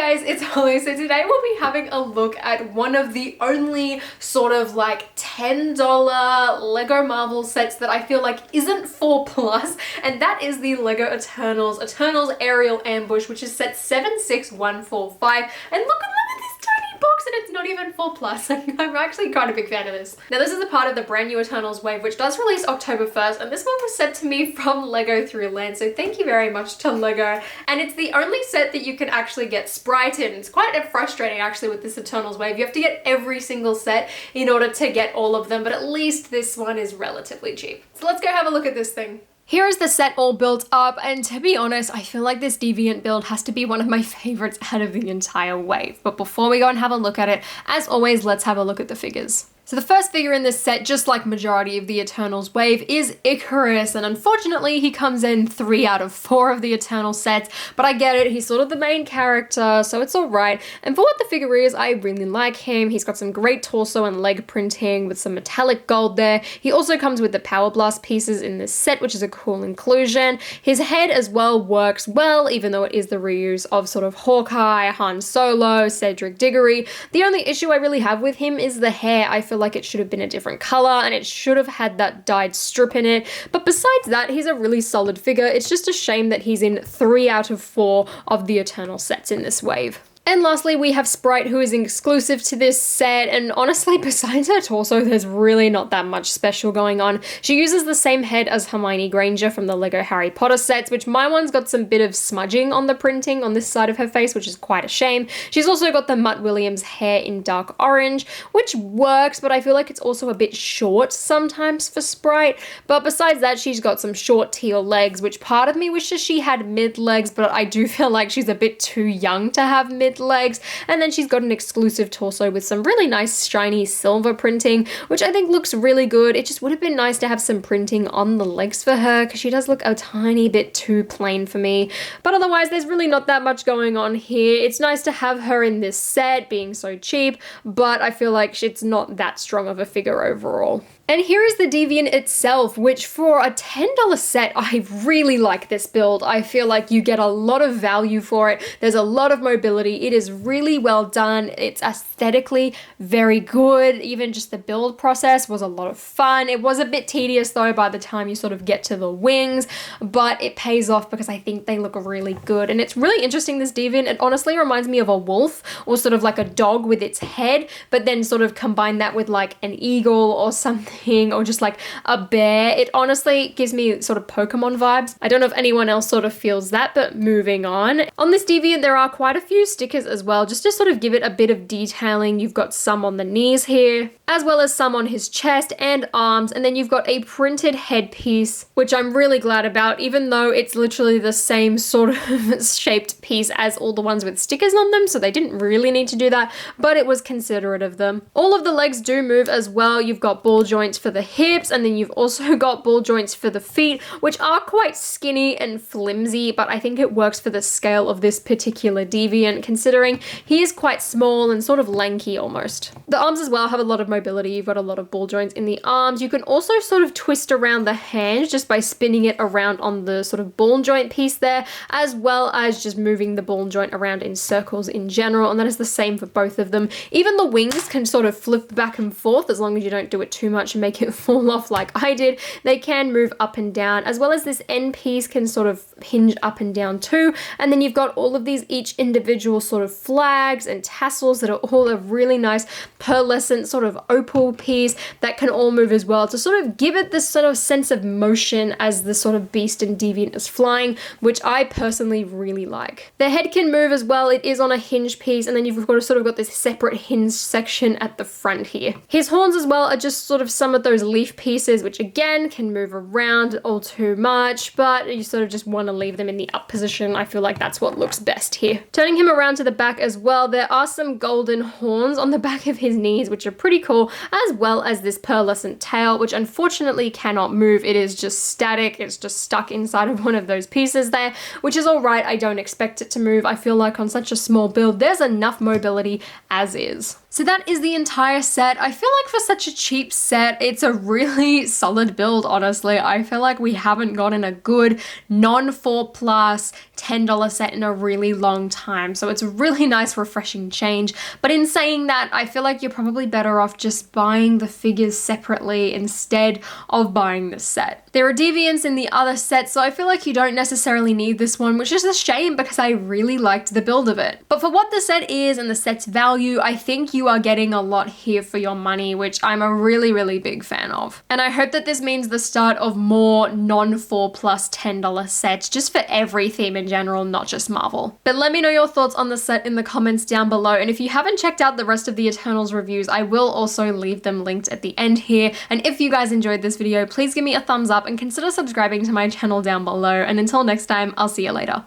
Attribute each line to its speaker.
Speaker 1: guys, it's Holly. So today we'll be having a look at one of the only sort of like $10 Lego Marvel sets that I feel like isn't 4+, and that is the Lego Eternals Aerial Ambush, which is set 76145. And look at this tiny box, and it's not even 4+. I'm actually quite a big fan of this. Now this is a part of the brand new Eternals wave, which does release October 1st, and this one was sent to me from Lego Through Land, so thank you very much to Lego. And it's the only set that you can actually get Sprite in. It's quite frustrating actually with this Eternals wave. You have to get every single set in order to get all of them, but at least this one is relatively cheap. So let's go have a look at this thing. Here is the set all built up, and to be honest, I feel like this Deviant build has to be one of my favorites out of the entire wave. But before we go and have a look at it, as always, let's have a look at the figures. So the first figure in this set, just like majority of the Eternals wave, is Icarus, and unfortunately he comes in 3 out of 4 of the Eternal sets, but I get it, he's sort of the main character, so it's alright. And for what the figure is, I really like him. He's got some great torso and leg printing with some metallic gold there. He also comes with the Power Blast pieces in this set, which is a cool inclusion. His head as well works well, even though it is the reuse of sort of Hawkeye, Han Solo, Cedric Diggory. The only issue I really have with him is the hair. I feel like it should have been a different color and it should have had that dyed strip in it. But besides that, he's a really solid figure. It's just a shame that he's in 3 out of 4 of the Eternal sets in this wave. And lastly, we have Sprite, who is exclusive to this set, and honestly, besides her torso, there's really not that much special going on. She uses the same head as Hermione Granger from the Lego Harry Potter sets, which my one's got some bit of smudging on the printing on this side of her face, which is quite a shame. She's also got the Mutt Williams hair in dark orange, which works, but I feel like it's also a bit short sometimes for Sprite. But besides that, she's got some short teal legs, which part of me wishes she had mid legs, but I do feel like she's a bit too young to have mid legs. And then she's got an exclusive torso with some really nice shiny silver printing, which I think looks really good. It just would have been nice to have some printing on the legs for her, because she does look a tiny bit too plain for me. But otherwise, there's really not that much going on here. It's nice to have her in this set, being so cheap, but I feel like it's not that strong of a figure overall. And here is the Deviant itself, which for a $10 set, I really like this build. I feel like you get a lot of value for it. There's a lot of mobility. It is really well done. It's aesthetically very good. Even just the build process was a lot of fun. It was a bit tedious though by the time you sort of get to the wings, but it pays off because I think they look really good. And it's really interesting, this Deviant. It honestly reminds me of a wolf or sort of like a dog with its head, but then sort of combine that with like an eagle or something, or just like a bear. It honestly gives me sort of Pokemon vibes. I don't know if anyone else sort of feels that, but moving on. On this Deviant, there are quite a few stickers as well, just to sort of give it a bit of detailing. You've got some on the knees here, as well as some on his chest and arms, and then you've got a printed headpiece, which I'm really glad about, even though it's literally the same sort of shaped piece as all the ones with stickers on them, so they didn't really need to do that, but it was considerate of them. All of the legs do move as well. You've got ball joints for the hips, and then you've also got ball joints for the feet, which are quite skinny and flimsy, but I think it works for the scale of this particular Deviant, considering he is quite small and sort of lanky almost. The arms as well have a lot of mobility. You've got a lot of ball joints in the arms. You can also sort of twist around the hands just by spinning it around on the sort of ball joint piece there, as well as just moving the ball joint around in circles in general, and that is the same for both of them. Even the wings can sort of flip back and forth as long as you don't do it too much and make it fall off like I did. They can move up and down, as well as this end piece can sort of hinge up and down too. And then you've got all of these each individual sort of flags and tassels that are all a really nice pearlescent sort of opal piece that can all move as well, to sort of give it this sort of sense of motion as the sort of beast and Deviant is flying, which I personally really like. The head can move as well. It is on a hinge piece, and then you've got sort of got this separate hinge section at the front here. His horns as well are just sort of some of those leaf pieces, which again can move around all too much, but you sort of just want to leave them in the up position. I feel like that's what looks best here. Turning him around to the back as well, there are some golden horns on the back of his knees, which are pretty cool, as well as this pearlescent tail, which unfortunately cannot move. It is just static. It's just stuck inside of one of those pieces there, which is all right. I don't expect it to move. I feel like on such a small build, there's enough mobility as is. So that is the entire set. I feel like for such a cheap set, it's a really solid build, honestly. I feel like we haven't gotten a good non-4 plus $10 set in a really long time. So it's a really nice, refreshing change. But in saying that, I feel like you're probably better off just buying the figures separately instead of buying this set. There are deviants in the other sets, so I feel like you don't necessarily need this one, which is a shame because I really liked the build of it. But for what the set is and the set's value, I think you are getting a lot here for your money, which I'm a really, really big fan of. And I hope that this means the start of more non-4 plus $10 sets, just for every theme in general, not just Marvel. But let me know your thoughts on the set in the comments down below, and if you haven't checked out the rest of the Eternals reviews, I will also leave them linked at the end here. And if you guys enjoyed this video, please give me a thumbs up and consider subscribing to my channel down below. And until next time, I'll see you later.